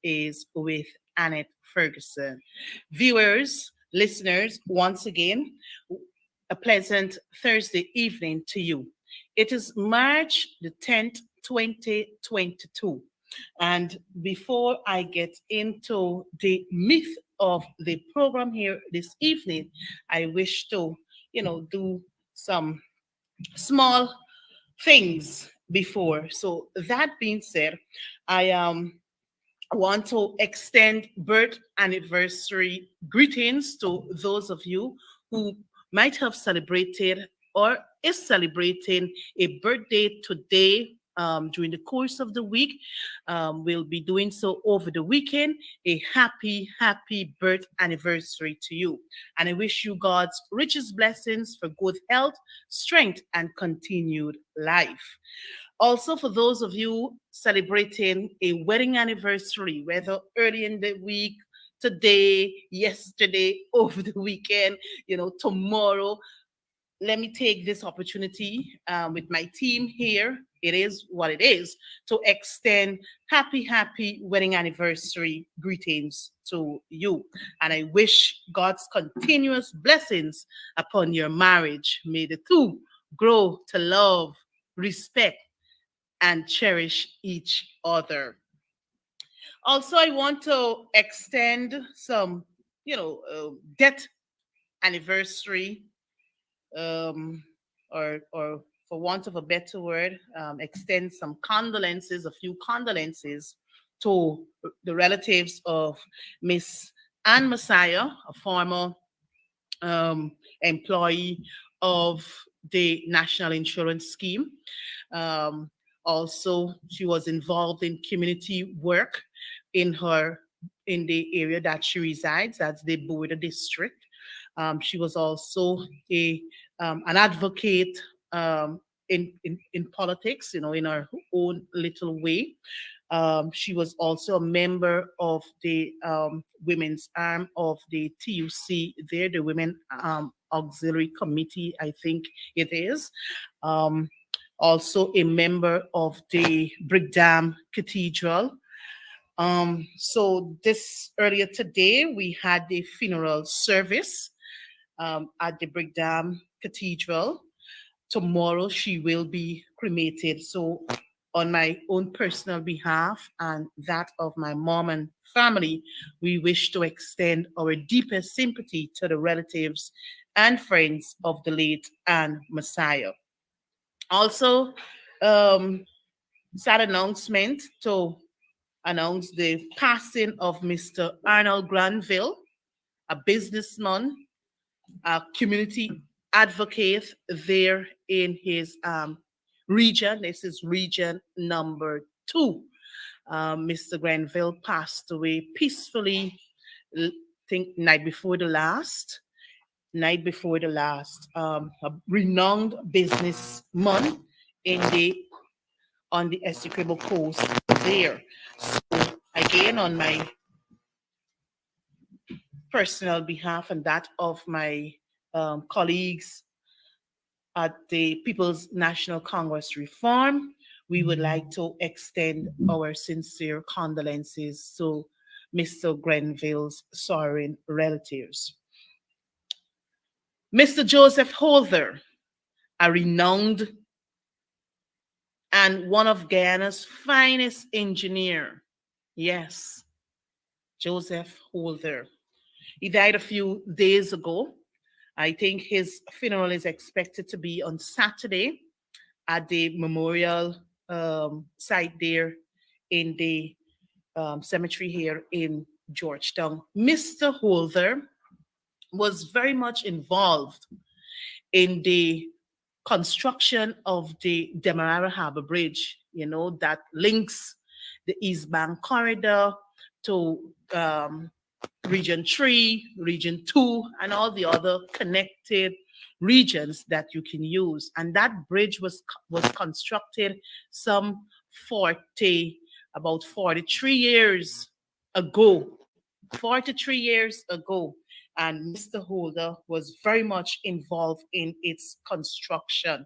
is with Annette Ferguson. Viewers, listeners, once again, a pleasant Thursday evening to you. It is March the 10th, 2022. And before I get into the myth of the program here this evening, I wish to, do some small things before. So that being said, I want to extend birth anniversary greetings to those of you who might have celebrated or is celebrating a birthday today during the course of the week. We'll be doing so over the weekend. A happy, happy birth anniversary to you. And I wish you God's richest blessings for good health, strength, and continued life. Also, for those of you celebrating a wedding anniversary, whether early in the week, today, yesterday, over the weekend, tomorrow, let me take this opportunity with my team here. It is what it is to extend happy, happy wedding anniversary greetings to you. And I wish God's continuous blessings upon your marriage. May the two grow to love, respect, and cherish each other. Also, I want to extend some, death anniversary, um, or for want of a better word, extend some condolences, a few condolences to the relatives of Miss Anne Messiah, a former employee of the National Insurance Scheme. Um, Also, she was involved in community work in her in the area that she resides, that's the Border District. She was also a an advocate in politics, in her own little way. She was also a member of the women's arm of the TUC there, the Women Auxiliary Committee, I think it is. Um, Also a member of the Brigham Cathedral. So this earlier today, we had the funeral service at the Brigham Cathedral. Tomorrow, she will be cremated. So, on my own personal behalf and that of my mom and family, we wish to extend our deepest sympathy to the relatives and friends of the late Anne Messiah. Also, um, sad announcement to announce the passing of Mr. Arnold Granville, a businessman, a community advocate there in his region. This is region number 2. Mr. Granville passed away peacefully, I think night before the last, a renowned businessman in the on the Essequibo coast there. So again, on my personal behalf and that of my colleagues at the People's National Congress Reform, we would like to extend our sincere condolences to Mr. Grenville's sorrowing relatives. Mr. Joseph Holder, a renowned and one of Guyana's finest engineer. Yes, Joseph Holder. He died a few days ago. I think his funeral is expected to be on Saturday at the memorial site there in the cemetery here in Georgetown. Mr. Holder was very much involved in the construction of the Demerara Harbor Bridge, that links the East Bank corridor to Region 3, Region 2, and all the other connected regions that you can use. And that bridge was constructed some 40, about 43 years ago. 43 years ago. And Mr. Holder was very much involved in its construction.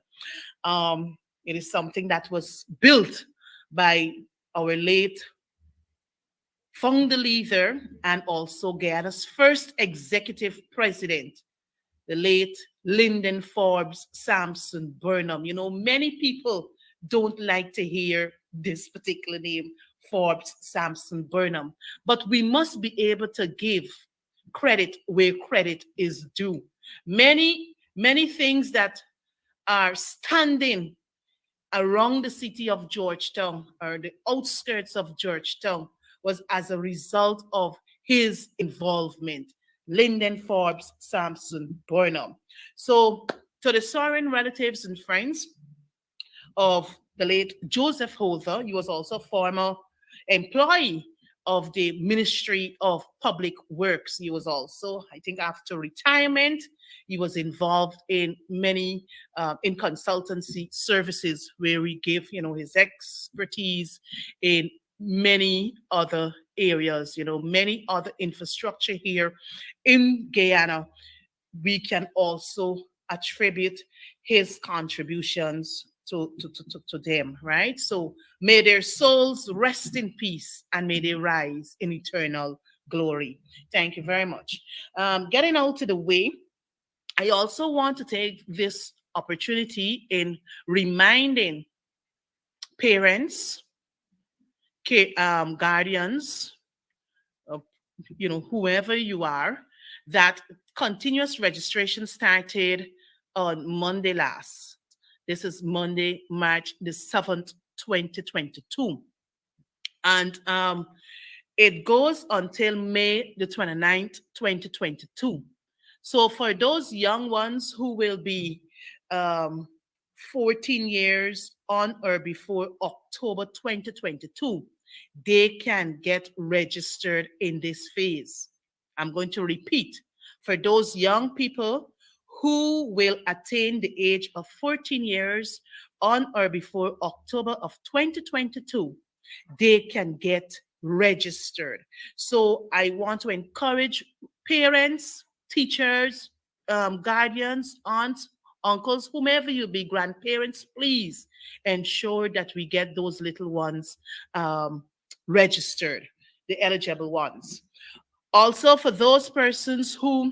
It is something that was built by our late founder leader, and also Guyana's first executive president, the late Lyndon Forbes Sampson Burnham. Many people don't like to hear this particular name, Forbes Sampson Burnham, but we must be able to give credit where credit is due. Many things that are standing around the city of Georgetown or the outskirts of Georgetown was as a result of his involvement. Lyndon Forbes Sampson Burnham. So, to the sorrowing relatives and friends of the late Joseph Holder, he was also a former employee of the Ministry of Public Works. He was also, I think, after retirement, he was involved in many in consultancy services where he gave, his expertise in many other areas, many other infrastructure here in Guyana. We can also attribute his contributions to them, right? So may their souls rest in peace and may they rise in eternal glory. Thank you very much. Getting out of the way, I also want to take this opportunity in reminding parents, guardians, uh, whoever you are, that continuous registration started on Monday last. This is Monday, March the 7th, 2022. And it goes until May the 29th, 2022. So for those young ones who will be um, 14 years on or before October 2022, they can get registered in this phase. I'm going to repeat. For those young people who will attain the age of 14 years on or before October of 2022, they can get registered. So I want to encourage parents, teachers, guardians, aunts, uncles, whomever you be, grandparents, please ensure that we get those little ones registered, the eligible ones. Also, for those persons who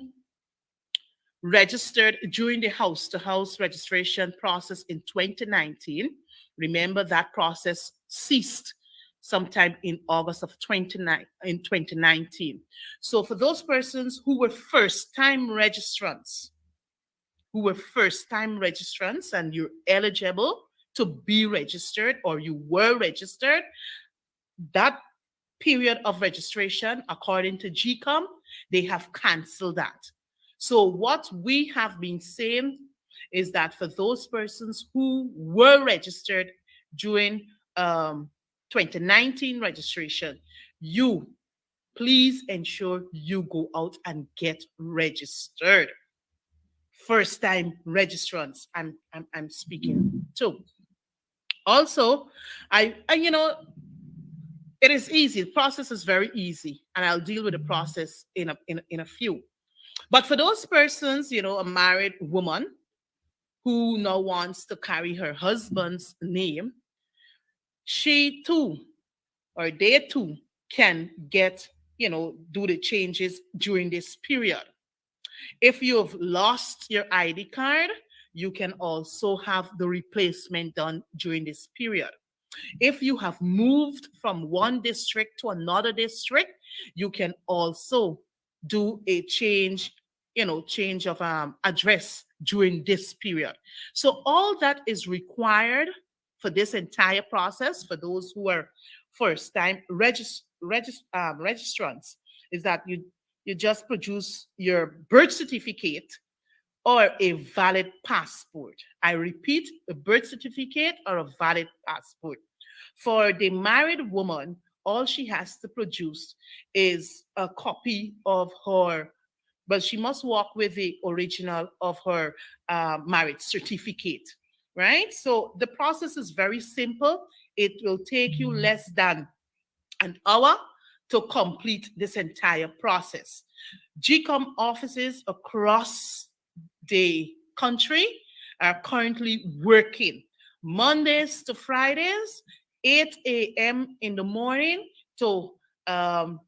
registered during the house to house registration process in 2019, remember that process ceased sometime in August of 2019. So for those persons who were first-time registrants, and you're eligible to be registered or you were registered, that period of registration, according to GCOM, they have canceled that. So what we have been saying is that for those persons who were registered during 2019 registration, you please ensure you go out and get registered. First time registrants, I'm speaking to. Also, it is easy. The process is very easy, and I'll deal with the process in a few. But for those persons, a married woman who now wants to carry her husband's name, she too, or they too, can get, do the changes during this period. If you've lost your ID card, you can also have the replacement done during this period. If you have moved from one district to another district, you can also do a change of address during this period. So all that is required for this entire process for those who are first-time registrants is that you just produce your birth certificate or a valid passport. I repeat, a birth certificate or a valid passport. For the married woman, all she has to produce is a copy of her, but she must walk with the original of her marriage certificate, right? So the process is very simple. It will take you less than an hour to complete this entire process. GCOM offices across the country are currently working Mondays to Fridays, 8 a.m. in the morning to um,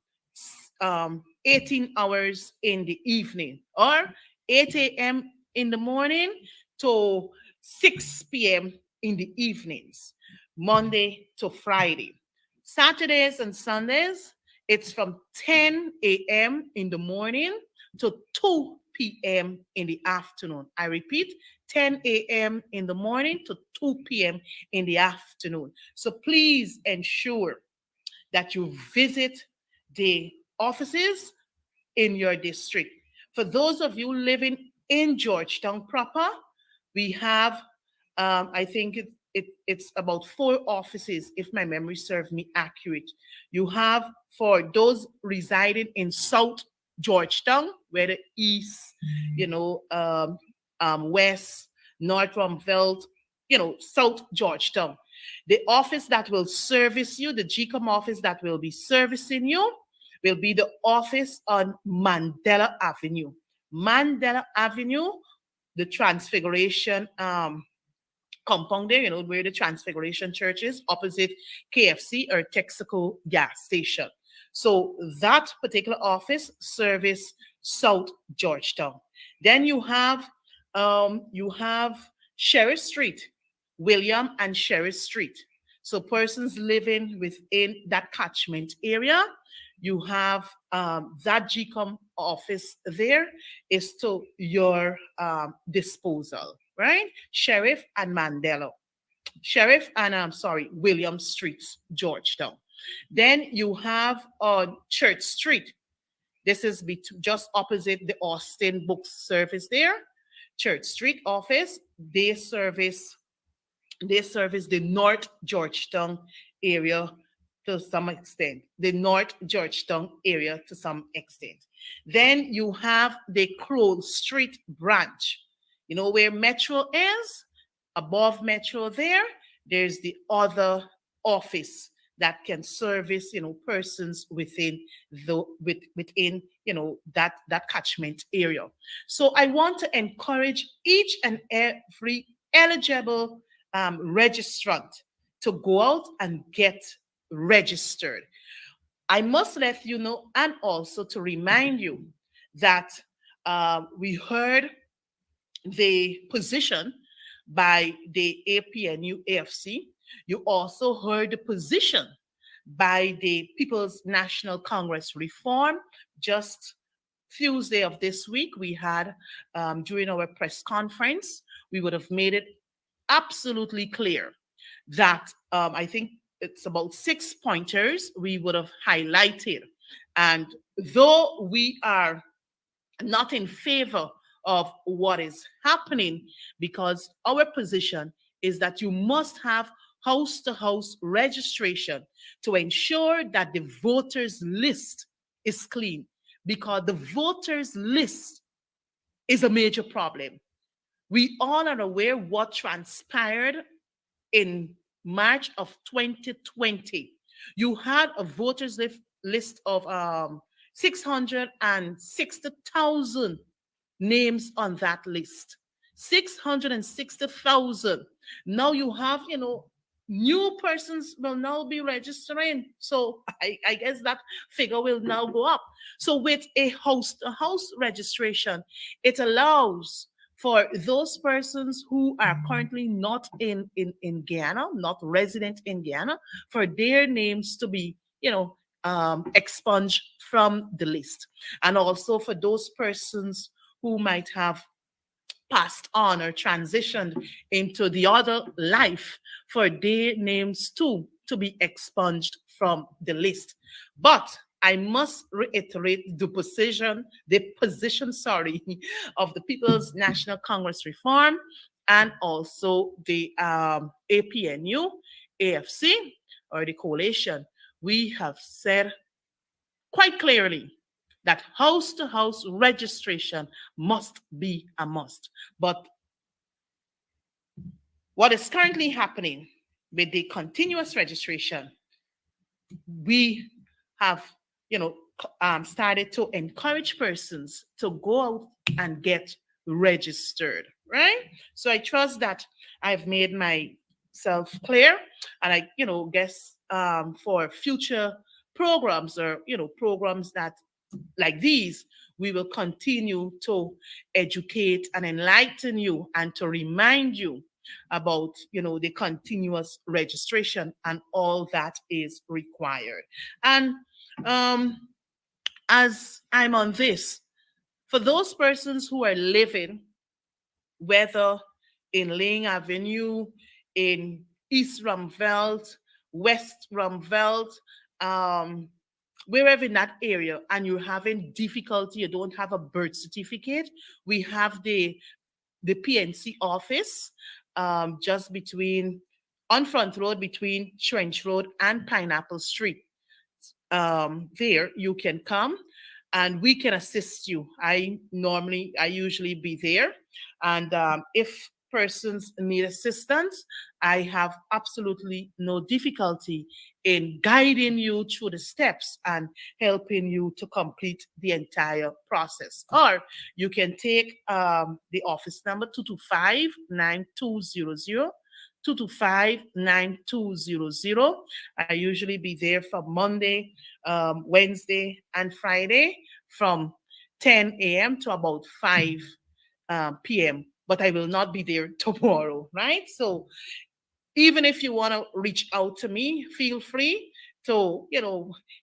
18 hours in the evening, or 8 a.m. in the morning to 6 p.m. in the evenings, Monday to Friday. Saturdays and Sundays, it's from 10 a.m. in the morning to 2 p.m. in the afternoon. I repeat, 10 a.m. in the morning to 2 p.m. in the afternoon. So please ensure that you visit the offices in your district. For those of you living in Georgetown proper, we have, I think it's about 4 offices, if my memory serves me accurate. You have, for those residing in South Georgetown, where the east, you know, west, north Rumveld, South Georgetown. The office that will service you, the GCOM office that will be servicing you, will be the office on Mandela Avenue. Mandela Avenue, the Transfiguration compound there, where the Transfiguration Church is, opposite KFC or Texaco gas station. So that particular office service South Georgetown. Then you have Sherry Street, William and Sherry Street. So persons living within that catchment area, you have that GCOM office there is to your disposal, right? Sheriff and Mandela. Sheriff and I'm sorry, William Streets, Georgetown. Then you have on Church Street. This is just opposite the Austin Books Service there. Church Street office. They service the North Georgetown area to some extent. The North Georgetown area to some extent. Then you have the Crow Street branch. You know where Metro is? Above Metro there's the other office that can service, persons within that catchment area. So I want to encourage each and every eligible registrant to go out and get registered. I must let you know, and also to remind you that we heard the position by the APNU AFC. You also heard the position by the People's National Congress Reform. Just Tuesday of this week, we had, during our press conference, we would have made it absolutely clear that I think it's about 6 pointers we would have highlighted. And though we are not in favor of what is happening, because our position is that you must have house-to-house registration to ensure that the voters list is clean, because the voters list is a major problem. We all are aware what transpired in March of 2020. You had a voters list of 660,000 names on that list. 660,000. Now you have, new persons will now be registering. So I guess that figure will now go up. So with a house-to-house registration, it allows for those persons who are currently not in Guyana, not resident in Guyana, for their names to be, expunged from the list. And also for those persons who might have passed on or transitioned into the other life, for their names too to be expunged from the list. But I must reiterate the position, of the People's National Congress Reform and also the APNU, AFC, or the coalition. We have said quite clearly that house-to-house registration must be a must. But what is currently happening with the continuous registration, we have, started to encourage persons to go out and get registered, right? So I trust that I've made myself clear, and I, guess for future programs, or programs that like these, we will continue to educate and enlighten you and to remind you about the continuous registration and all that is required. And um, as I'm on this, for those persons who are living, whether in Ling Avenue, in East Rumveld, West Rumveld, um, wherever in that area, and you're having difficulty, you don't have a birth certificate, we have the PNC office just between on Front Road between Trench Road and Pineapple Street. There you can come and we can assist you. I usually be there, and if persons need assistance, I have absolutely no difficulty in guiding you through the steps and helping you to complete the entire process. Or you can take the office number 225-9200. 225-9200. I usually be there from Monday, Wednesday, and Friday from 10 a.m. to about 5 p.m. But I will not be there tomorrow, right? So even if you want to reach out to me, feel free to,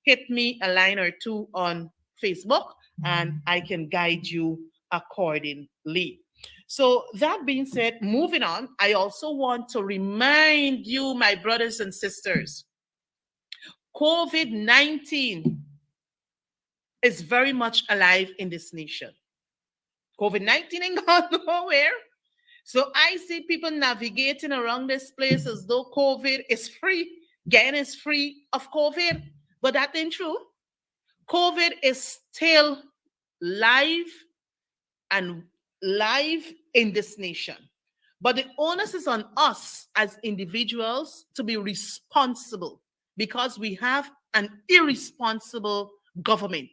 hit me a line or two on Facebook and I can guide you accordingly. So, that being said, moving on, I also want to remind you, my brothers and sisters, COVID-19 is very much alive in this nation. COVID-19 ain't gone nowhere. So I see people navigating around this place as though COVID is free. Again, is free of COVID, but that ain't true. COVID is still live and live in this nation. But the onus is on us as individuals to be responsible because we have an irresponsible government.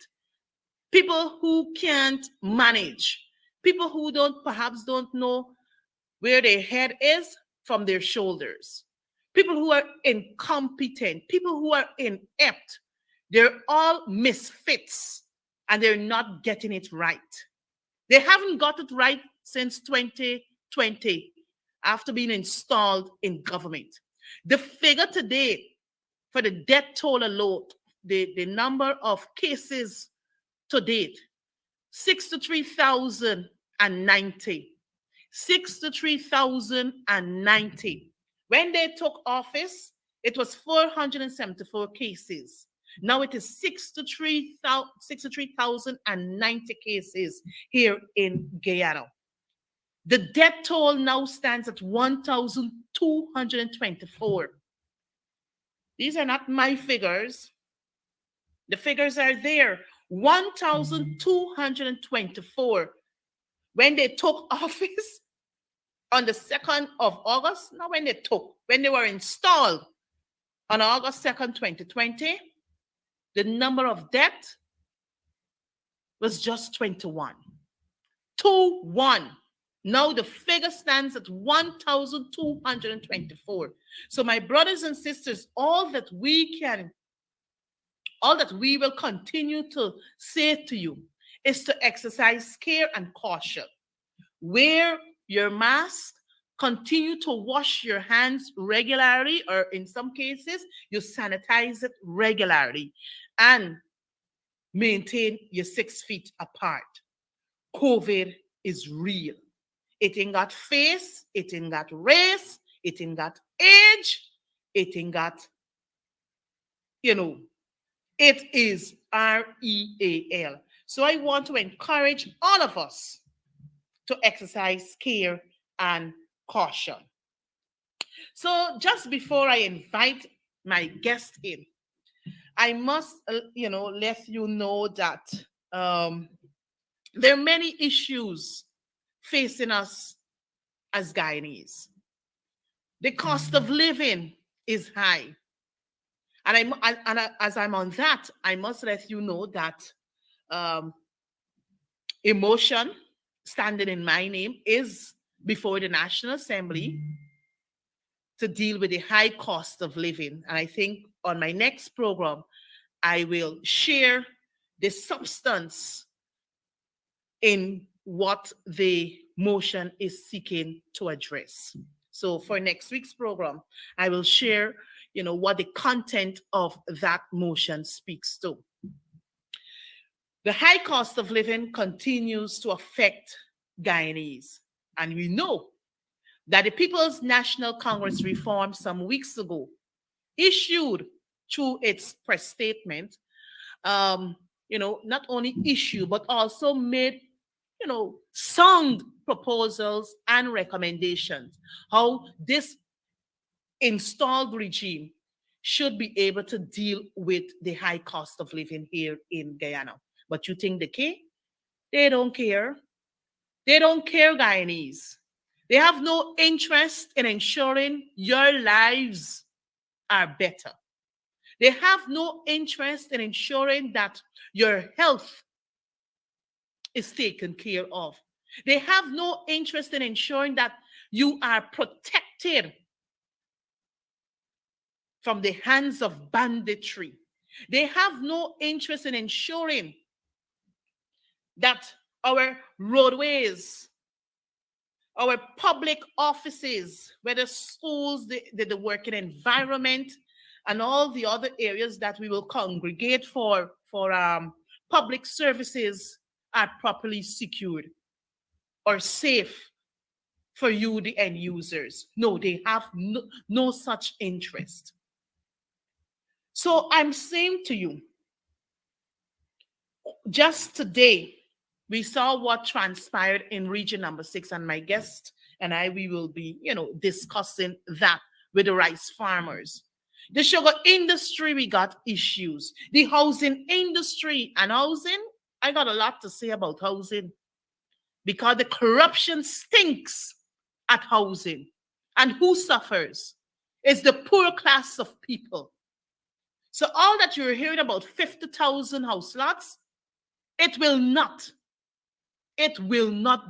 People who can't manage, people who perhaps don't know where their head is from their shoulders, people who are incompetent, people who are inept. They're all misfits and they're not getting it right. They haven't got it right since 2020 after being installed in government. The figure today for the death toll alone, the number of cases to date, 63,090. 63,090. When they took office, it was 474 cases. Now it is 63,090 cases here in Guyana. The death toll now stands at 1,224. These are not my figures. The figures are there. 1,224 when they took office on the 2nd of August, not when they were installed on August 2nd, 2020, the number of deaths was just 21. 2-1. Now the figure stands at 1,224. So my brothers and sisters, all that we will continue to say to you is to exercise care and caution. Wear your mask, continue to wash your hands regularly, or in some cases, you sanitize it regularly, and maintain your 6 feet apart. COVID is real. It ain't got face, it ain't got race, it ain't got age, it ain't got, it is REAL. So I want to encourage all of us to exercise care and caution. So just before I invite my guest in, I must, let you know that there are many issues facing us as Guyanese. The cost of living is high. And as I'm on that, I must let you know that emotion standing in my name is before the National Assembly to deal with the high cost of living. And I think on my next program, I will share the substance in what the motion is seeking to address. So for next week's program, I will share, what the content of that motion speaks to. The high cost of living continues to affect Guyanese, and we know that the People's National Congress reform some weeks ago issued through its press statement, not only issue, but also made, sound proposals and recommendations how this installed regime should be able to deal with the high cost of living here in Guyana. But you think they care? They don't care. They don't care, Guyanese. They have no interest in ensuring your lives are better. They have no interest in ensuring that your health is taken care of. They have no interest in ensuring that you are protected from the hands of banditry. They have no interest in ensuring that our roadways, our public offices, whether schools, the working environment, and all the other areas that we will congregate for public services are properly secured or safe for you, the end users. No, they have no such interest. So I'm saying to you, just today, we saw what transpired in region number 6, and my guest and we will be, discussing that with the rice farmers. The sugar industry, we got issues. The housing industry, and housing, I got a lot to say about housing because the corruption stinks at housing. And who suffers? It's the poor class of people. So all that you're hearing about 50,000 house lots, it will not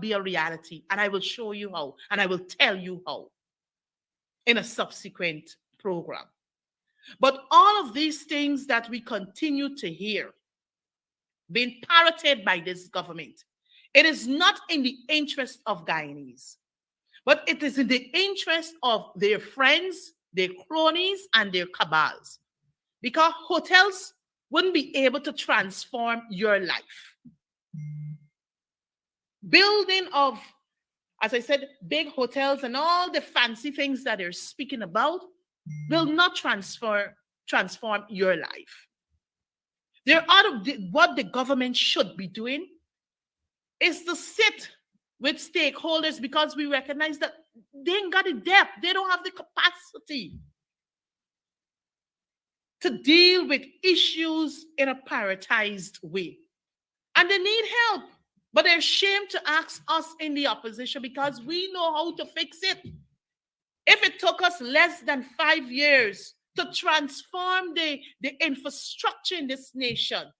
be a reality. And I will show you how, and I will tell you how in a subsequent program. But all of these things that we continue to hear being parroted by this government, it is not in the interest of Guyanese, but it is in the interest of their friends, their cronies, and their cabals. Because hotels wouldn't be able to transform your life. Building of, as I said, big hotels and all the fancy things that they're speaking about will not transform your life. What the government should be doing is to sit with stakeholders, because we recognize that they ain't got the depth, they don't have the capacity to deal with issues in a prioritized way. And they need help, but they're ashamed to ask us in the opposition because we know how to fix it. If it took us less than 5 years to transform the infrastructure in this nation,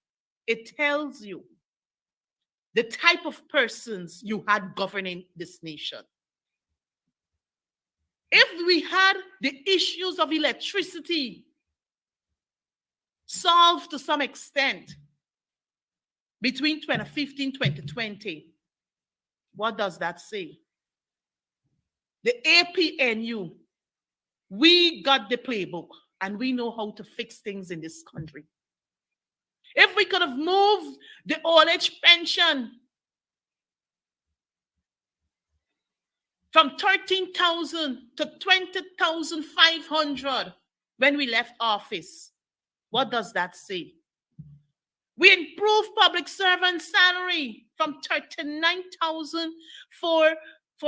it tells you the type of persons you had governing this nation. If we had the issues of electricity solved to some extent between 2015 and 2020, what does that say? The APNU, we got the playbook and we know how to fix things in this country. If we could have moved the old age pension from 13,000 to 20,500 when we left office, what does that say? We improved public servant salary from 39,000 for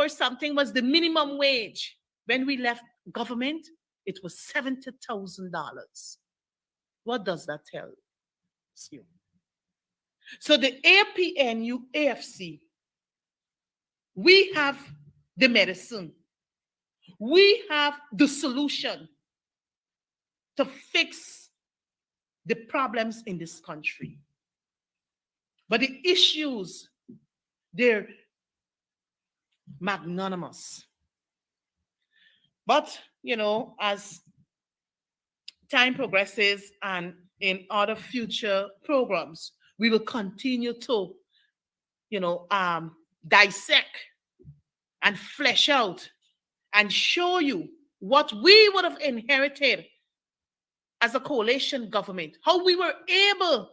something was the minimum wage. When we left government, it was $70,000. What does that tell you? So the APNU, AFC, we have the medicine. We have the solution to fix the problems in this country. But the issues, they're magnanimous. But, as time progresses and in other future programs. We will continue to, you know, dissect and flesh out and show you what we would have inherited as a coalition government, how we were able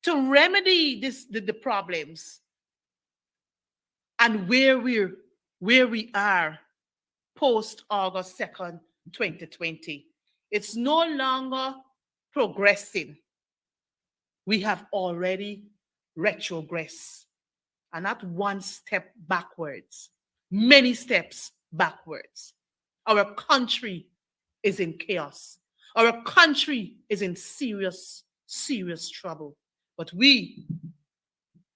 to remedy the problems, and where we are post August 2nd, 2020. It's no longer progressing. We have already retrogressed, and not one step backwards, many steps backwards. Our country is in chaos. Our country is in serious, serious trouble. But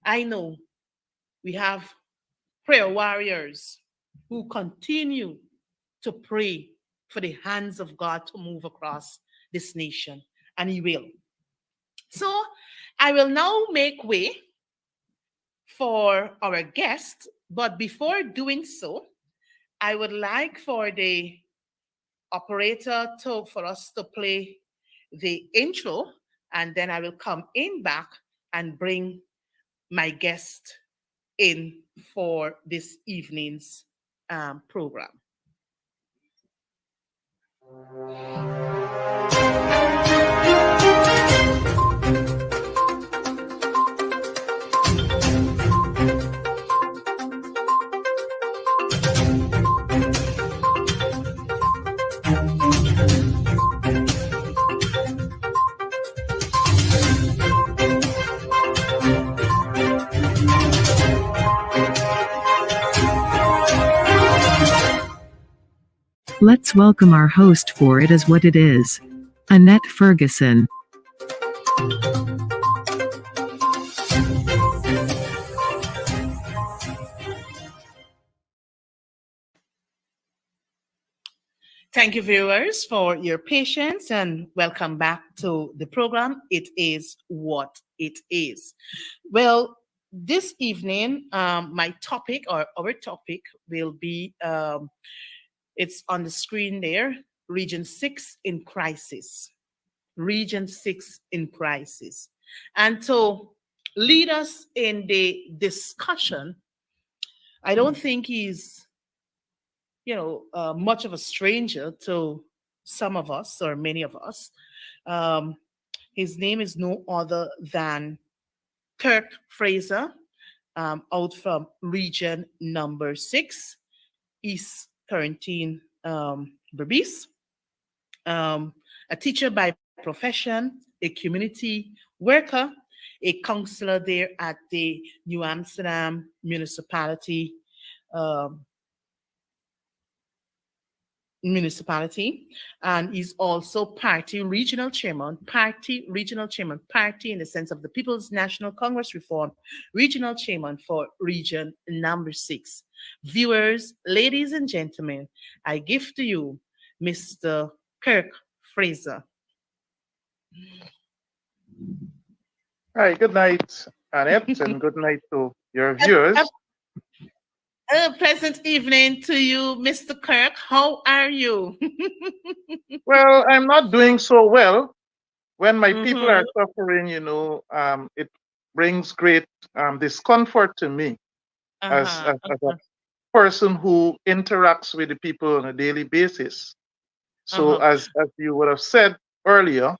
I know we have prayer warriors who continue to pray for the hands of God to move across this nation, and He will. So I will now make way for our guest, but before doing so, I would like for the operator for us to play the intro, and then I will come in back and bring my guest in for this evening's program. Let's welcome our host for It Is What It Is, Annette Ferguson. Thank you, viewers, for your patience, and welcome back to the program. It is what it is. Well, this evening, my topic, or our topic, will be it's on the screen there, Region 6 in crisis. Region 6 in crisis. And to lead us in the discussion, I don't think he's much of a stranger to some of us, or many of us. His name is no other than Kirk Fraser, out from region number 6, East Quarantine, Berbice. A teacher by profession, a community worker, a counselor there at the New Amsterdam municipality. Um, municipality, and he's also party in the sense of the People's National Congress Reform, regional chairman for region number 6. Viewers, ladies and gentlemen, I give to you Mr. Kirk Fraser. Hi, good night, Annette, and good night to your viewers. A pleasant evening to you, Mr. Kirk. How are you? Well, I'm not doing so well. When my people are suffering, it brings great discomfort to me as a person who interacts with the people on a daily basis. So, as you would have said earlier,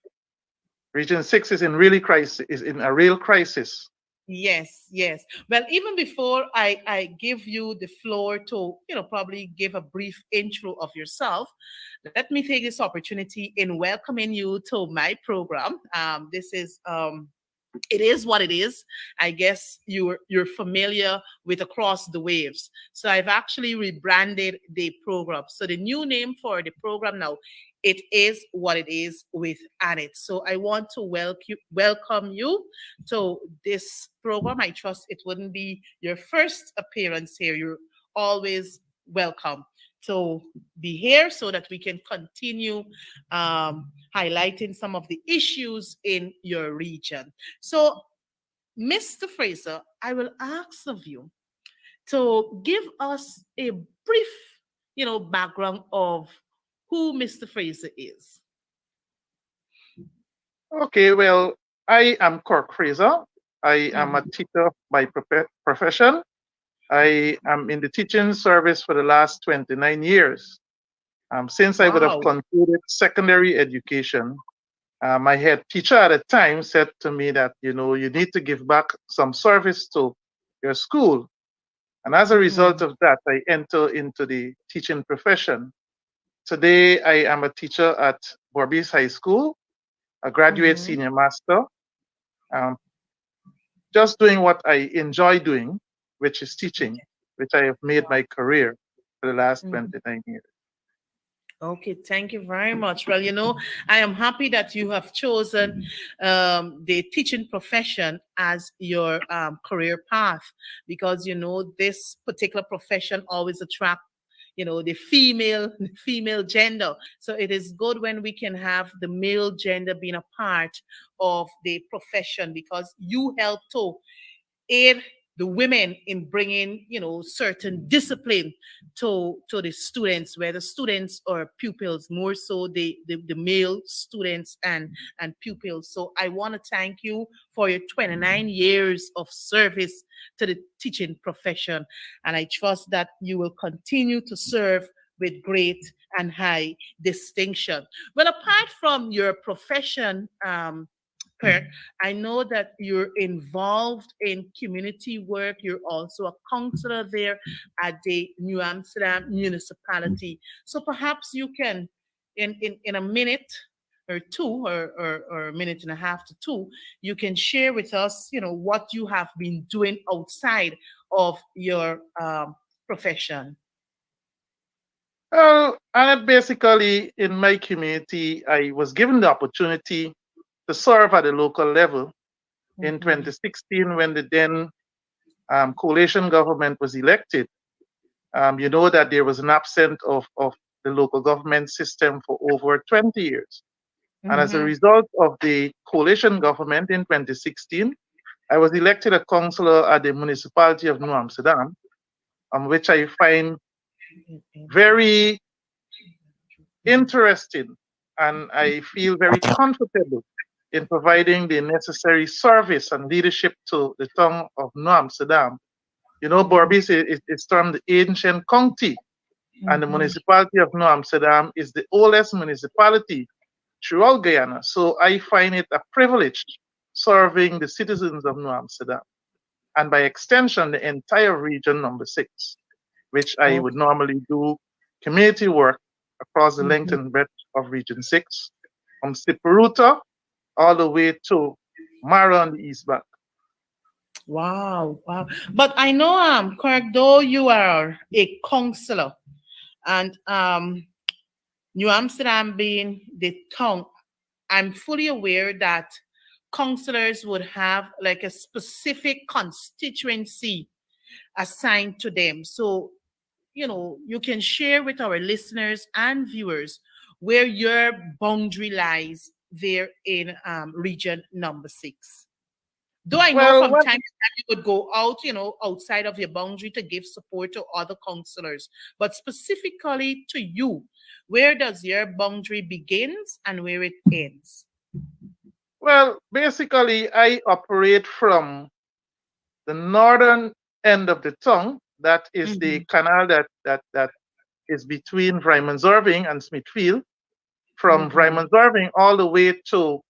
Region 6 is in a real crisis. Yes, yes. Well, even before I give you the floor to, probably give a brief intro of yourself, let me take this opportunity in welcoming you to my program. This is it is what it is. I guess you're familiar with Across the Waves. So I've actually rebranded the program. So the new name for the program now, it is what it is with Annette. So I want to welcome you to this program. I trust it wouldn't be your first appearance here. You're always welcome to be here so that we can continue highlighting some of the issues in your region. So, Mr. Fraser, I will ask of you to give us a brief, background of who Mr. Fraser is. Okay, well, I am Kirk Fraser. I am a Mhm. teacher by profession. I am in the teaching service for the last 29 years. Since I would have Wow. concluded secondary education, my head teacher at the time said to me that, you need to give back some service to your school. And as a result Mhm. of that, I enter into the teaching profession. Today, I am a teacher at Borbies High School, a graduate Mhm. senior master, um, just doing what I enjoy doing, which is teaching, which I have made my career for the last Mhm. 29 years. Okay, thank you very much. Well, I am happy that you have chosen the teaching profession as your career path because this particular profession always attract the female gender. So it is good when we can have the male gender being a part of the profession because you help to aid the women in bringing certain discipline to the students, whether students or pupils, more so the male students and pupils. So I want to thank you for your 29 years of service to the teaching profession, and I trust that you will continue to serve with great and high distinction. Well, apart from your profession, Kirk, I know that you're involved in community work. You're also a counselor there at the New Amsterdam municipality. So perhaps you can, in a minute or two, or a minute and a half to two, you can share with us, what you have been doing outside of your profession. Well, and basically, in my community, I was given the opportunity to serve at the local level in Mhm. 2016 when the then coalition government was elected. You know that there was an absence of the local government system for over 20 years. And as a Mhm. result of the coalition government in 2016, I was elected a councillor at the municipality of New Amsterdam, which I find very interesting and I feel very comfortable in providing the necessary service and leadership to the town of New Amsterdam. You know, Mhm. Borbis is termed the ancient county, and the Mhm. municipality of New Amsterdam is the oldest municipality throughout Guyana. So I find it a privilege serving the citizens of New Amsterdam, and by extension, the entire region number 6, which I would Okay. normally do community work across the length Mhm. and breadth of Region 6, from Siparuta all the way to Mara on the East Bank. Wow, wow. But I know, Kirk, though you are a counselor and New Amsterdam being the town, I'm fully aware that counselors would have like a specific constituency assigned to them. So, you can share with our listeners and viewers where your boundary lies there in region number 6. Though I know Well, from what, time to time you would go out, outside of your boundary to give support to other counselors, but specifically to you, where does your boundary begins and where it ends? well, basically, I operate from the northern end of the tongue. That is the Mm-hmm. canal that is between Vrijmenzorving and Smithfield. From Mm-hmm. Vrijmenzorving all the way to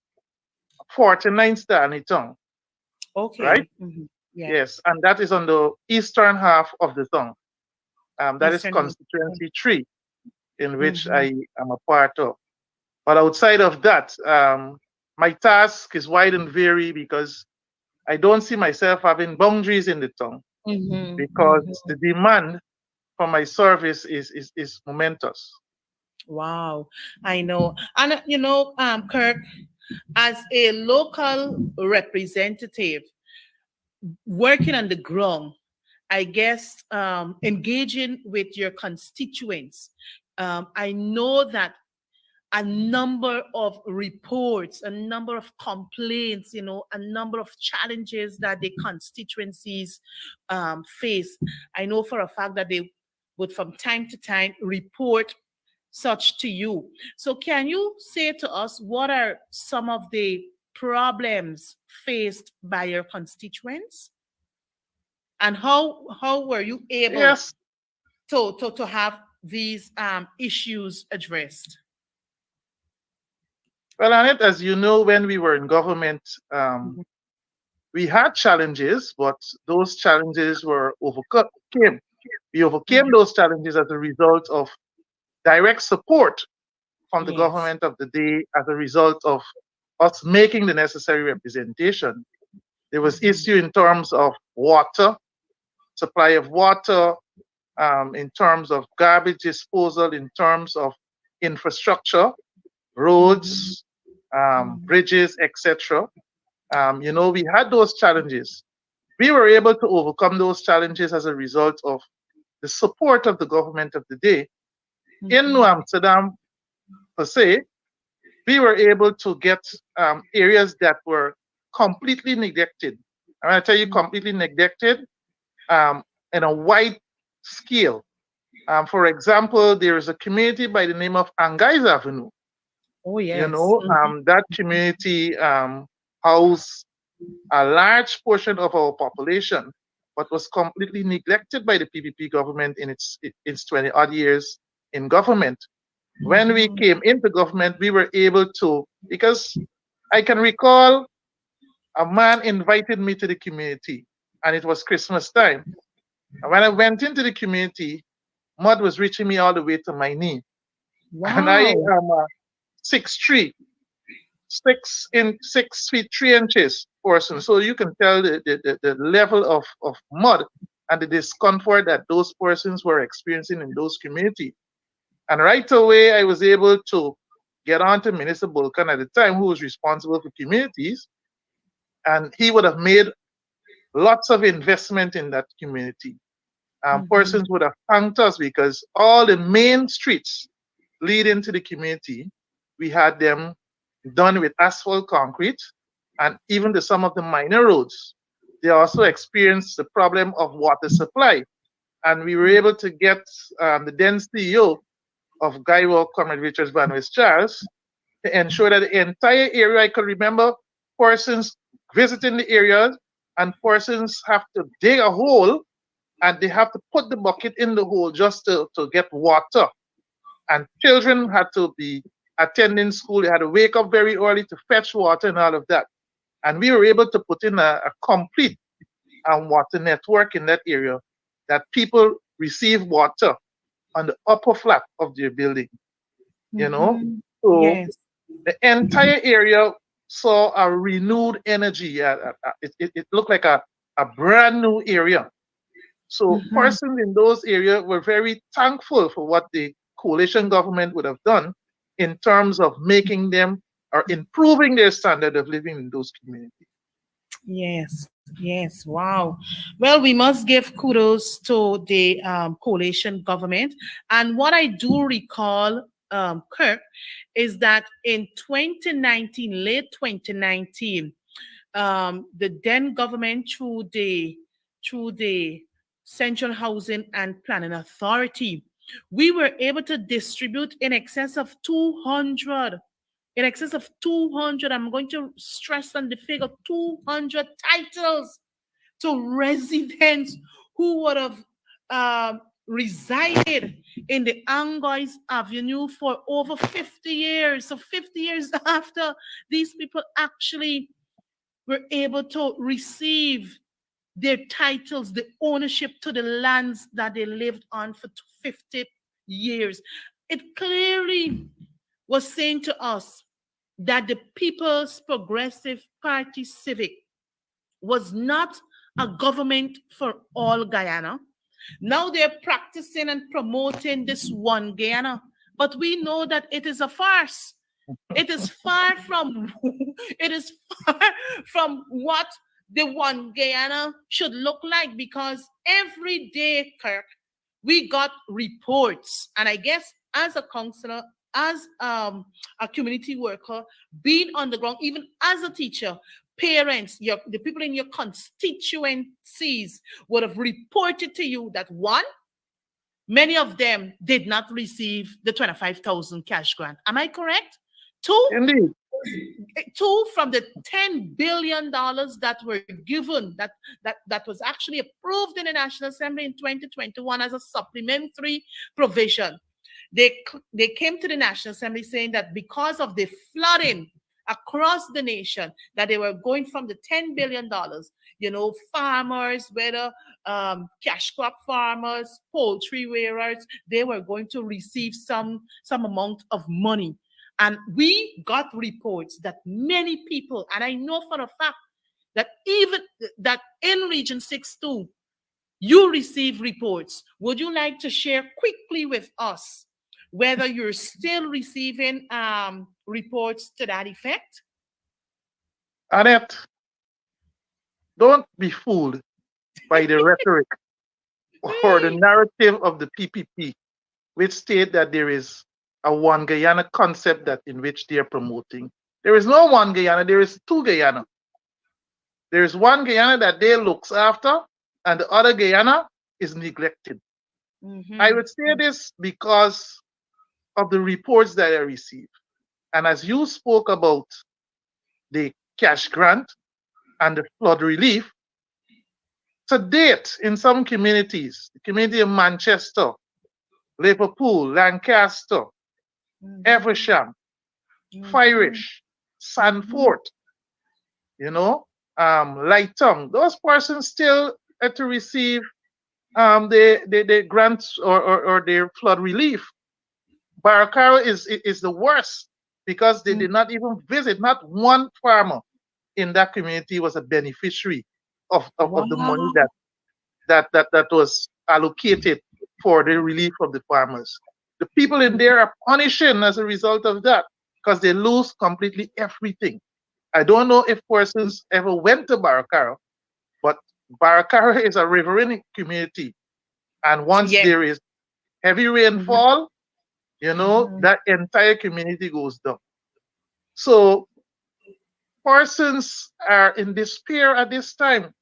49th Stanley tongue, right? Okay. Mm-hmm. Yeah. Yes, and that is on the eastern half of the tongue. That is Eastern House. constituency 3, in which Mm-hmm. I am a part of. But outside of that, my task is wide and varied because I don't see myself having boundaries in the tongue Mm-hmm. because Mm-hmm. the demand for my service is momentous. Wow. I know. And Kirk, as a local representative working on the ground, I guess engaging with your constituents. I know that a number of reports, a number of complaints, a number of challenges that the constituencies face. I know for a fact that they would from time to time report such to you. So, can you say to us what are some of the problems faced by your constituents? And how were you able Yes. to have these issues addressed? Well, Annette, as you know, when we were in government, um, we had challenges, but those challenges were overcome. We overcame Mhm. those challenges as a result of direct support from the Yes. government of the day, as a result of us making the necessary representation. There was Mhm. issue in terms of water, supply of water, in terms of garbage disposal, in terms of infrastructure, Mhm. roads, Mhm. bridges, etc. We had those challenges. We were able to overcome those challenges as a result of the support of the government of the day. In New Mhm. Amsterdam, per se, we were able to get areas that were completely neglected. I want to tell you, completely neglected um, in a wide scale. For example, there is a community by the name of Angais Avenue. Oh yes. Mhm. That community housed a large portion of our population, but was completely neglected by the PPP government in its 20 odd years in government. When we Mhm. came into government, we were able to, because I can recall a man invited me to the community, and it was Christmas time. And when I went into the community, mud was reaching me all the way to my knee. And I Wow. am 6'3", 6 feet 3 inches person. So you can tell the level of mud and the discomfort that those persons were experiencing in those communities. And right away, I was able to get on to Minister Bulkan at the time, who was responsible for communities, and he would have made lots of investment in that community. Persons Mhm. would have thanked us because all the main streets leading to the community, we had them done with asphalt concrete, and even some of the minor roads. They also experienced the problem of water supply, and we were able to get the then CEO of Guy Walk, Comrade Richards Van West Charles, to ensure that the entire area, I could remember persons visiting the area, and persons have to dig a hole and they have to put the bucket in the hole just to get water. And children had to be attending school. They had to wake up very early to fetch water and all of that. And we were able to put in a complete water network in that area, that people receive water on the upper flat of their building, you know. Mhm. So Yes. the entire area saw a renewed energy. It looked like a brand new area. So Mhm. persons in those areas were very thankful for what the coalition government would have done in terms of making them or improving their standard of living in those communities. Yes, yes, wow. Well, we must give kudos to the coalition government. And what I do recall, Kirk, is that in 2019, late 2019, the then government through the Central Housing and Planning Authority, we were able to distribute in excess of 200, I'm going to stress on the figure, 200 titles to residents who would have resided in the Angois Avenue for over 50 years. So 50 years after, these people actually were able to receive their titles, the ownership to the lands that they lived on for 50 years. It clearly was saying to us that the People's Progressive Party Civic was not a government for all Guyana. Now they're practicing and promoting this one Guyana, but we know that it is a farce. It is far from it is far from what the one Guyana should look like, because every day, Kirk, we got reports. And I guess as a counselor, as a community worker, being on the ground, even as a teacher, parents, the people in your constituencies would have reported to you that one, many of them did not receive the 25,000 cash grant. Am I correct? Two, Indeed. two from the $10 billion that were given, that was actually approved in the National Assembly in 2021 as a supplementary provision. They came to the National Assembly saying that because of the flooding across the nation, that they were going from the $10 billion, farmers, whether cash crop farmers, poultry rearers, they were going to receive some amount of money. And we got reports that many people, and I know for a fact that even that in Region 6 too, you receive reports. Would you like to share quickly with us whether you're still receiving reports to that effect? Annette, don't be fooled by the rhetoric or the narrative of the PPP, which state that there is a one Guyana concept that in which they are promoting. There is no one Guyana, there is two Guyana. There is one Guyana that they looks after, and the other Guyana is neglected. I would say this because of the reports that I received. And as you spoke about the cash grant and the flood relief, to date, in some communities, the community of Manchester, Liverpool, Lancaster, Eversham, Firish, Sanford, Lighton, those persons still had to receive the grants or their flood relief. Baracaro is the worst because they did not even visit. Not one farmer in that community was a beneficiary of the money that was allocated for the relief of the farmers. The people in there are punishing as a result of that because they lose completely everything. I don't know if persons ever went to Baracaro, but Baracaro is a riverine community. And once there is heavy rainfall, that entire community goes down. So persons are in despair at this time,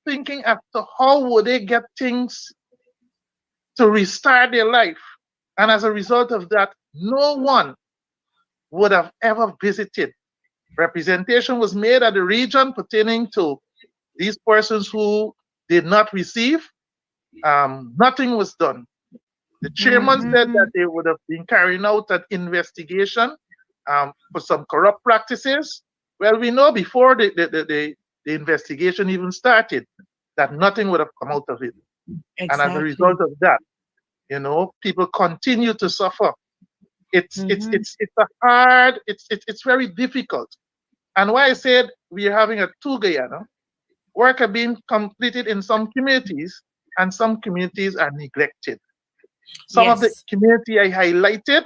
thinking as to how would they get things to restart their life. And as a result of that, no one would have ever visited. Representation was made at the region pertaining to these persons who did not receive. Nothing was done. The chairman said that they would have been carrying out an investigation for some corrupt practices. Well, we know before the investigation even started that nothing would have come out of it. Exactly. And as a result of that, people continue to suffer. It's very difficult. And why I said we are having a two Guyana, work are being completed in some communities, and some communities are neglected. Some of the community I highlighted,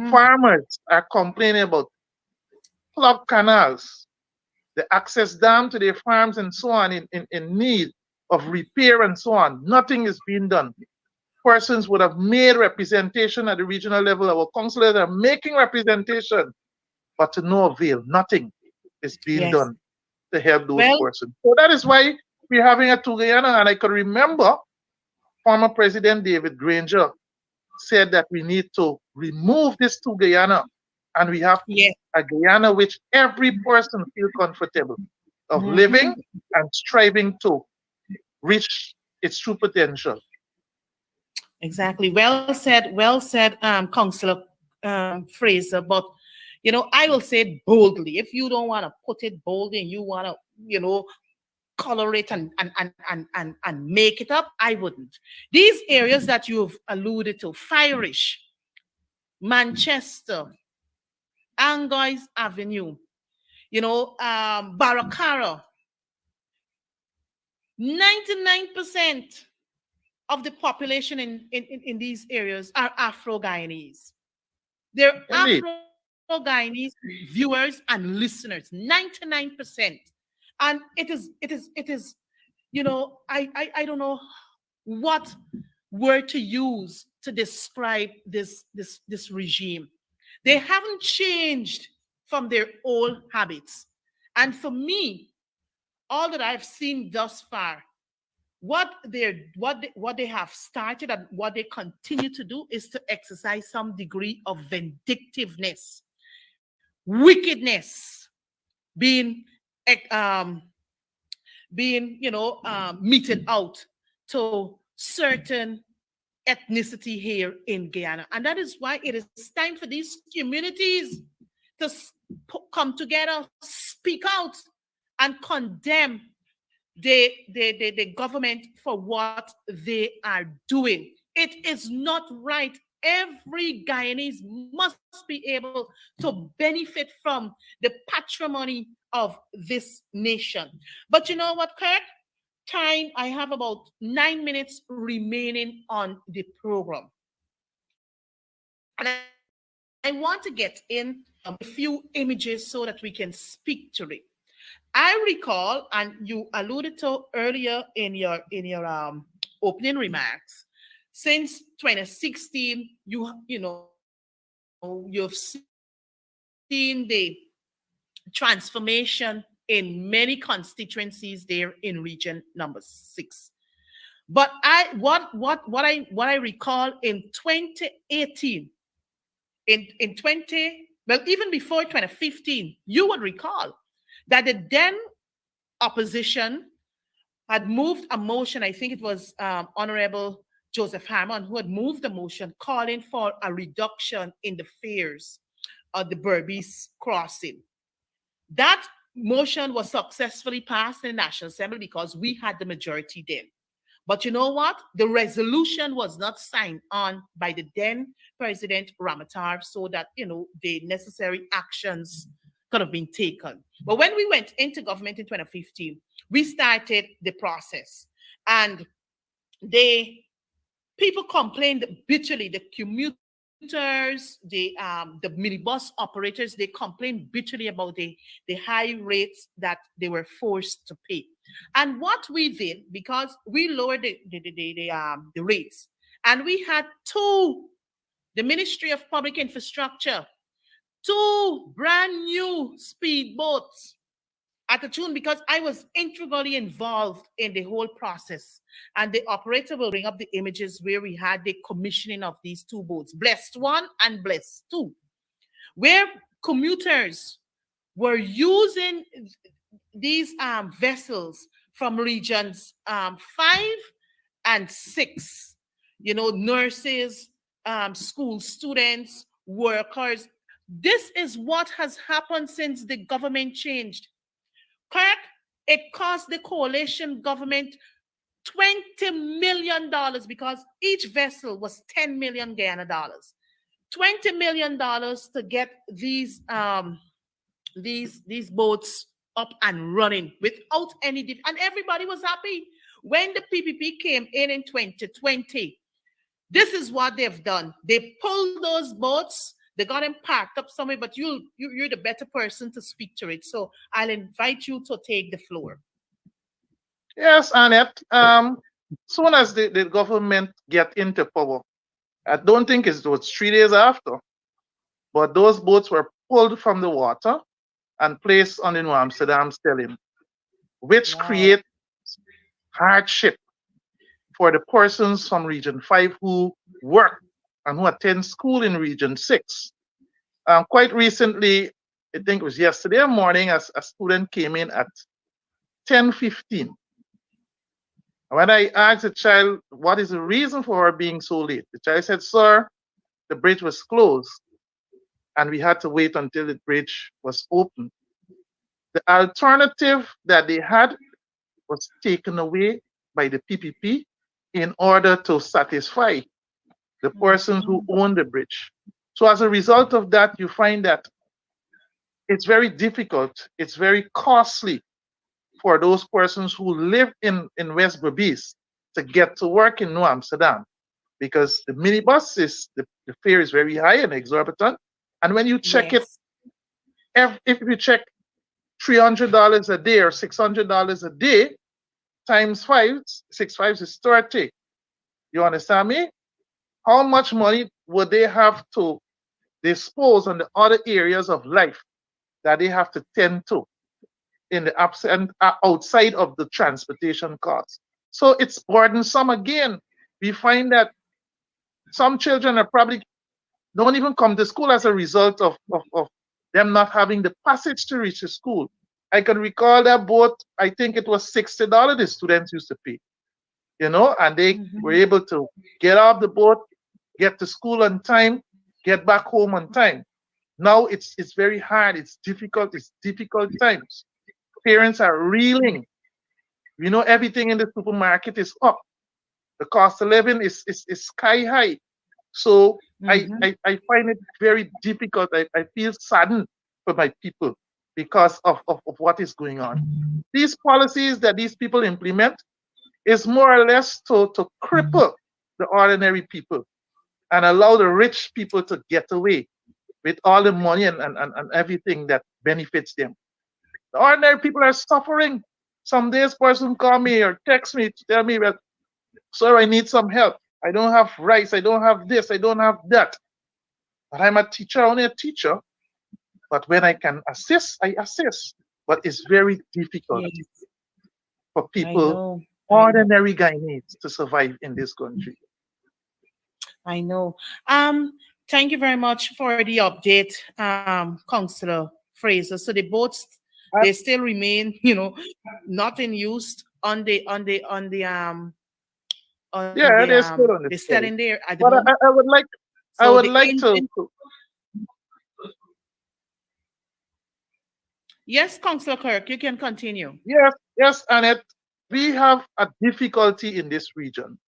farmers are complaining about clogged canals, the access dam to their farms and so on in need of repair and so on. Nothing is being done. Persons would have made representation at the regional level. Our councillors are making representation, but to no avail. Nothing is being done to help those persons. So that is why we're having a two Guyana. And I could remember former President David Granger said that we need to remove this two Guyana, and we have a Guyana which every person feels comfortable of living and striving to reach its true potential. Exactly. Well said, Councillor Fraser. But I will say it boldly. If you don't want to put it boldly and you want to, color it and make it up, I wouldn't. These areas that you've alluded to, Firish, Manchester, Angois Avenue, Baracaro, 99% of the population in these areas are Afro-Guyanese. They're Afro-Guyanese viewers and listeners, 99%. And it is, I don't know what word to use to describe this regime. They haven't changed from their old habits. And for me, all that I've seen thus far, what they have started and what they continue to do is to exercise some degree of vindictiveness. wickedness being um, meted out to certain ethnicity here in Guyana. And that is why it is time for these communities to come together, speak out, and condemn the government for what they are doing. It is not right. Every Guyanese must be able to benefit from the patrimony of this nation. But you know what, Kirk? Time, I have about 9 minutes remaining on the program. And I want to get in a few images so that we can speak to it. I recall, and you alluded to earlier in your opening remarks, since 2016, you've seen the transformation in many constituencies there in region number 6. But what I recall in 2018, in 20, well, even before 2015, you would recall that the then opposition had moved a motion. I think it was Honorable Joseph Harmon who had moved the motion calling for a reduction in the fares of the Berbice crossing. That motion was successfully passed in the National Assembly because we had the majority then. But you know what? The resolution was not signed on by the then President Ramatar so that, the necessary actions could have been taken. But when we went into government in 2015, we started the process. And people complained bitterly. The commuters, the minibus operators, they complained bitterly about the high rates that they were forced to pay. And what we did, because we lowered the rates, and we had the Ministry of Public Infrastructure, 2 brand new speedboats at the tune, because I was integrally involved in the whole process. And the operator will bring up the images where we had the commissioning of these 2 boats, Blessed 1 and Blessed 2, where commuters were using these vessels from regions 5 and 6, nurses, school students, workers. This is what has happened since the government changed. Correct? It cost the coalition government $20 million because each vessel was 10 million Guyana dollars. $20 million to get these boats up and running without any and everybody was happy. When the PPP came in 2020, this is what they've done. They pulled those boats, they got them parked up somewhere, but you're the better person to speak to it. So I'll invite you to take the floor. Yes, Annette. Soon as the government get into power, I don't think it was 3 days after, but those boats were pulled from the water and placed on the New Amsterdam Stelling, which create hardship for the persons from Region 5 who work and who attend school in Region 6. Quite recently, I think it was yesterday morning, as a student came in at 10:15. When I asked the child, what is the reason for her being so late? The child said, sir, the bridge was closed and we had to wait until the bridge was open. The alternative that they had was taken away by the PPP in order to satisfy the persons who own the bridge. So as a result of that, you find that it's very difficult, it's very costly for those persons who live in West Berbice to get to work in New Amsterdam, because the minibuses, the fare is very high and exorbitant. And when you check it, if you check $300 a day or $600 a day, times 5, 6 5 is 30. You understand me? How much money would they have to dispose on the other areas of life that they have to tend to in the absent outside of the transportation costs? So it's burdensome again. We find that some children are probably don't even come to school as a result of them not having the passage to reach the school. I can recall that boat, I think it was $60 the students used to pay, and they were able to get off the boat, get to school on time, get back home on time. Now it's very hard, it's difficult times. Parents are reeling. Everything in the supermarket is up. The cost of living is sky high. So I find it very difficult. I feel saddened for my people because of what is going on. These policies that these people implement is more or less to cripple the ordinary people and allow the rich people to get away with all the money and everything that benefits them. The ordinary people are suffering. Some days person call me or text me to tell me that, sir, I need some help. I don't have rice, I don't have this, I don't have that. But I'm a teacher, only a teacher. But when I can assist, I assist. But it's very difficult for people, ordinary Guyanese, to survive in this country. I know. Thank you very much for the update, Councillor Fraser. So the boats, they still remain, not in use on the they're still on the they're still in there at the but moment. I would like to. Yes, Councillor Kirk, you can continue. Yes, Annette. We have a difficulty in this region.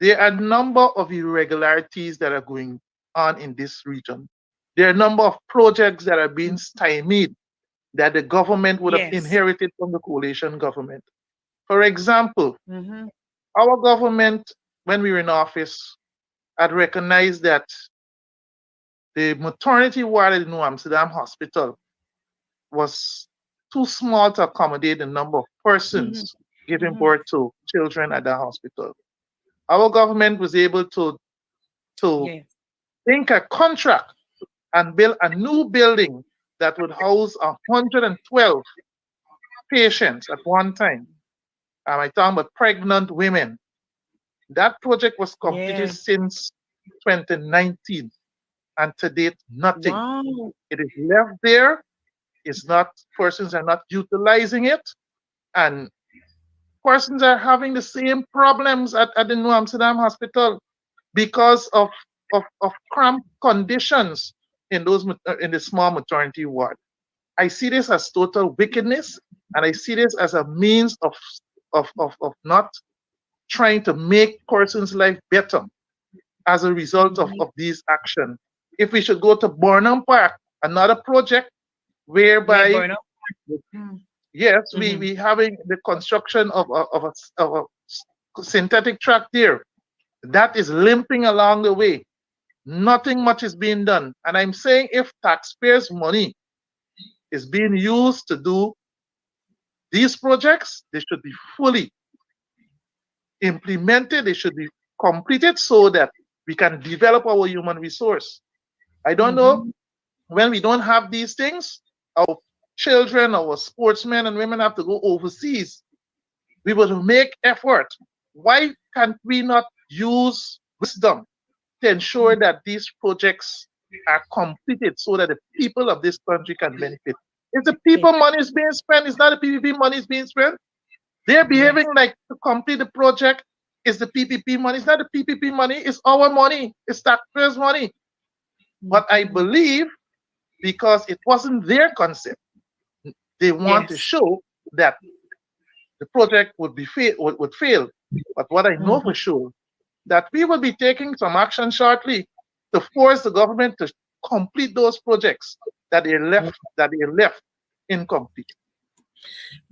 There are a number of irregularities that are going on in this region. There are a number of projects that are being stymied that the government would have inherited from the coalition government. For example, our government, when we were in office, had recognized that the maternity ward at the New Amsterdam Hospital was too small to accommodate the number of persons giving birth to children at that hospital. Our government was able to ink a contract and build a new building that would house 112 patients at one time. I talking about pregnant women. That project was completed since 2019, and to date, nothing. Wow. It is left there. Persons are not utilizing it, and persons are having the same problems at the New Amsterdam Hospital because of cramped conditions in the small maternity ward. I see this as total wickedness, and I see this as a means of not trying to make persons' life better as a result of these actions. If we should go to Burnham Park, another project whereby we having the construction of a synthetic track there that is limping along the way. Nothing much is being done, and I'm saying if taxpayers' money is being used to do these projects, they should be fully implemented. They should be completed so that we can develop our human resource. I don't know, when we don't have these things, our children, our sportsmen and women have to go overseas. We will make effort. Why can't we not use wisdom to ensure that these projects are completed so that the people of this country can benefit? If the people money is being spent, it's not the PPP money is being spent. They're behaving like to complete the project is the PPP money. It's not the PPP money, it's our money, it's taxpayers' money. But I believe because it wasn't their concept, they want to show that the project would fail. But what I know for sure, that we will be taking some action shortly to force the government to complete those projects that they left incomplete.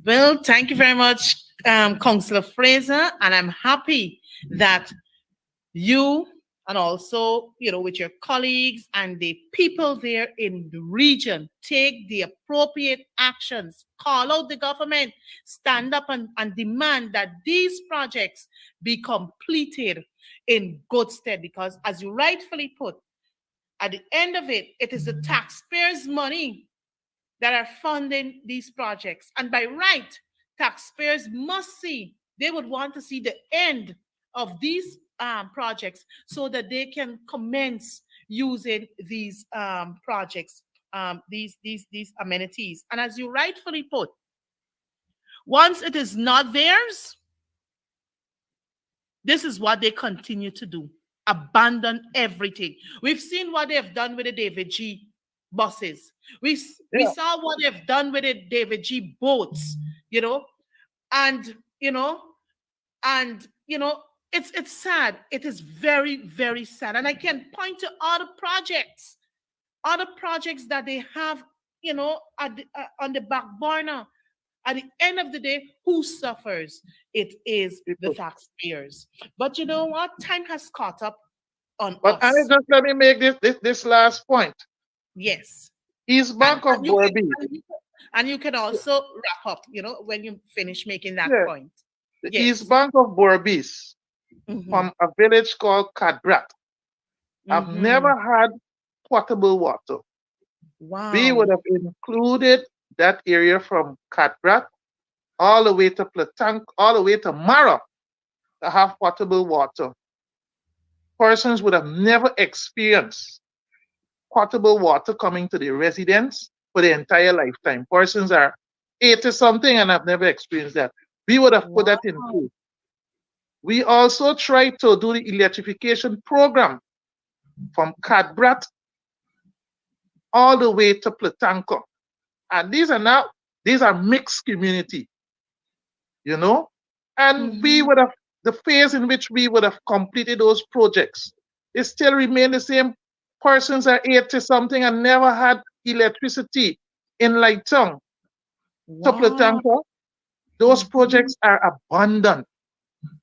Well, thank you very much, Councillor Fraser, and I'm happy that you and also, with your colleagues and the people there in the region, take the appropriate actions, call out the government, stand up and demand that these projects be completed in good stead, because as you rightfully put, at the end of it, it is the taxpayers' money that are funding these projects. And by right, taxpayers must see, they would want to see the end of these projects so that they can commence using these projects these amenities. And as you rightfully put, once it is not theirs, this is what they continue to do. Abandon everything. We've seen what they've done with the David G buses. We Yeah. saw what they've done with the David G boats, you know, and you know, and it's sad. It is very, very sad. And I can point to other projects that they have, on the back burner. At the end of the day, who suffers? It is the People. taxpayers. But you know what? Time has caught up on But Annie, us. just let me make this last point. Yes. East And, Bank of and you can Borby. and you can also wrap up, when you finish making that Yeah. point. The East Yes. Bank of Borbis Mm-hmm. from a village called Kadrat. I've Mm-hmm. never had potable water. We would Wow. have included that area from Kadrat all the way to Platank, all the way to Mara to have potable water. Persons would have never experienced potable water coming to their residence for their entire lifetime. Persons are 80 something and have never experienced that. We would have put Wow. that in place. We also tried to do the electrification program from Kadrat all the way to Platanko. And these are mixed community, you know? And we Mm-hmm. would have, the phase in which we would have completed those projects, it still remain the same. Persons are 80 something and never had electricity in Lightong to Wow. Platanko. Those Mm-hmm. projects are abundant.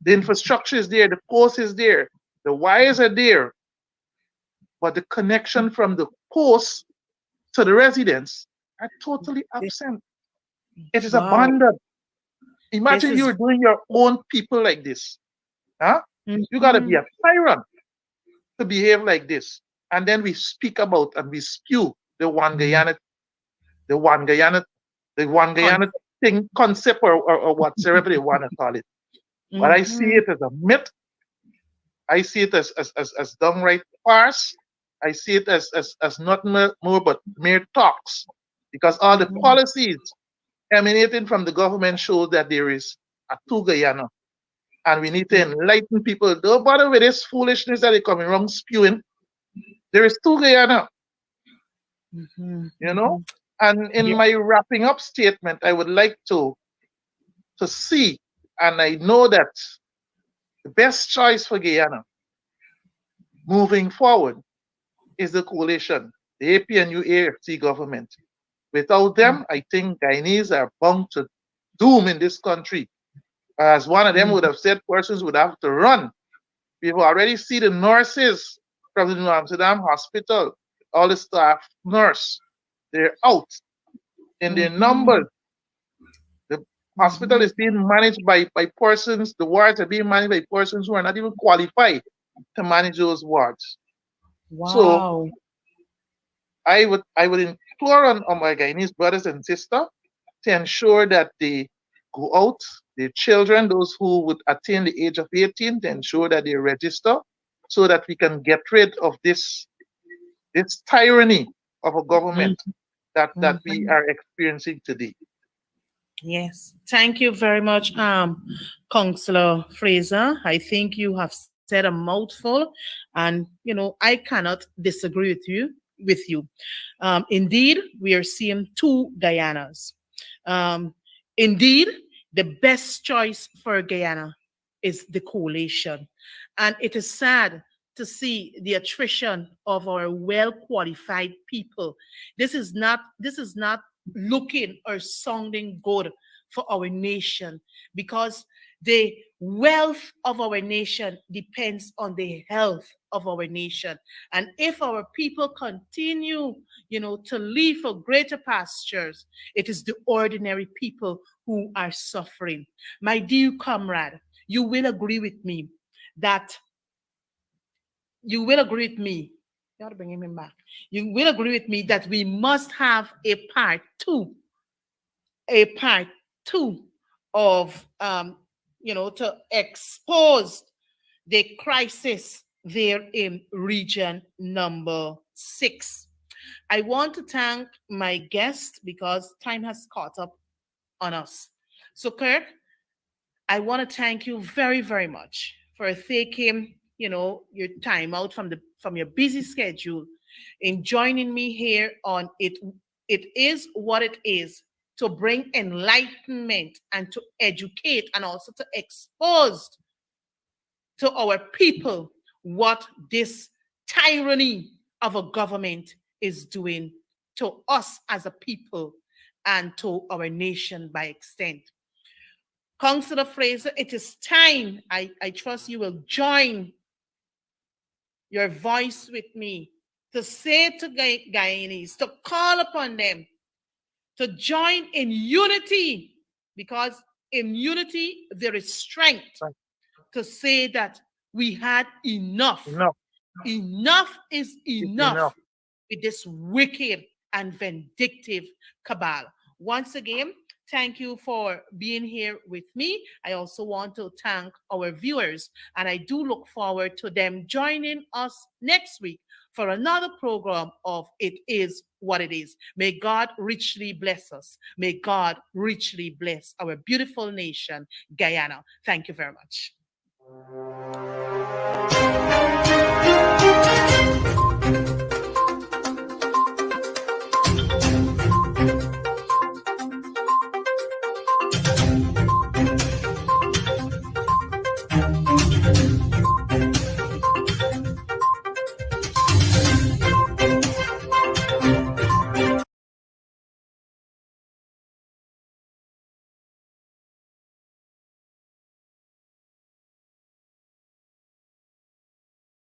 The infrastructure is there, the post is there, the wires are there, but the connection from the post to the residents are totally absent. It is Wow. abandoned. This Imagine is you're doing your own people like this. Huh? You gotta be Mhm. a tyrant to behave like this. And then we speak about and we spew the one Guyana, the one Con- Guyana thing concept or whatsoever they want to call it. But I see Mhm. it as a myth. I see it as downright farce. I see it as not more but mere talks. Because all the Mhm. policies emanating from the government show that there is a two Guyana. And we need to enlighten people. Don't bother with this foolishness that they coming wrong spewing. There is two Guyana, Mhm. you know? Mhm. And in Yeah. my wrapping up statement, I would like to see, and I know that the best choice for Guyana moving forward is the coalition, the APNU AFC government. Without them, I think Guyanese are bound to doom in this country. As one of them would Mhm. have said, persons would have to run. We've already see the nurses from the New Amsterdam hospital, all the staff nurse, they're out in their Mhm. numbers. The hospital Mhm. is being managed by persons, the wards are being managed by persons who are not even qualified to manage those wards. So Wow. I would implore on my Guyanese brothers and sisters to ensure that they go out, their children, those who would attain the age of 18, to ensure that they register so that we can get rid of this tyranny of a Mhm. government that we Mhm. are experiencing today. Yes. Thank you very much, Councillor Fraser. I think you have said a mouthful, and I cannot disagree with you. Indeed, we are seeing two Guyanas. Um, Indeed, the best choice for Guyana is the coalition. And it is sad to see the attrition of our well qualified people. This is not looking or sounding good for our nation, because the wealth of our nation depends on the health of our nation. And if our people continue, to live for greater pastures, it is the ordinary people who are suffering. My dear comrade, you will agree with me that you will agree with me. You ought to bring him back. You will agree with me that we must have a part two of to expose the crisis there in region number 6. I want to thank my guest because time has caught up on us. So, Kirk, I want to thank you very, very much for taking, your time out from your busy schedule in joining me here on it. It is what it is to bring enlightenment and to educate and also to expose to our people what this tyranny of a government is doing to us as a people and to our nation by extent. Councillor Fraser, it is time. I trust you will join your voice with me to say to Guyanese, to call upon them to join in unity, because in unity there is strength to say that we had enough. Enough. Enough is enough Enough. with this wicked and vindictive cabal. Once again, thank you for being here with me. I also want to thank our viewers, and I do look forward to them joining us next week for another program of It Is What It Is. May God richly bless us. May God richly bless our beautiful nation, Guyana. Thank you very much.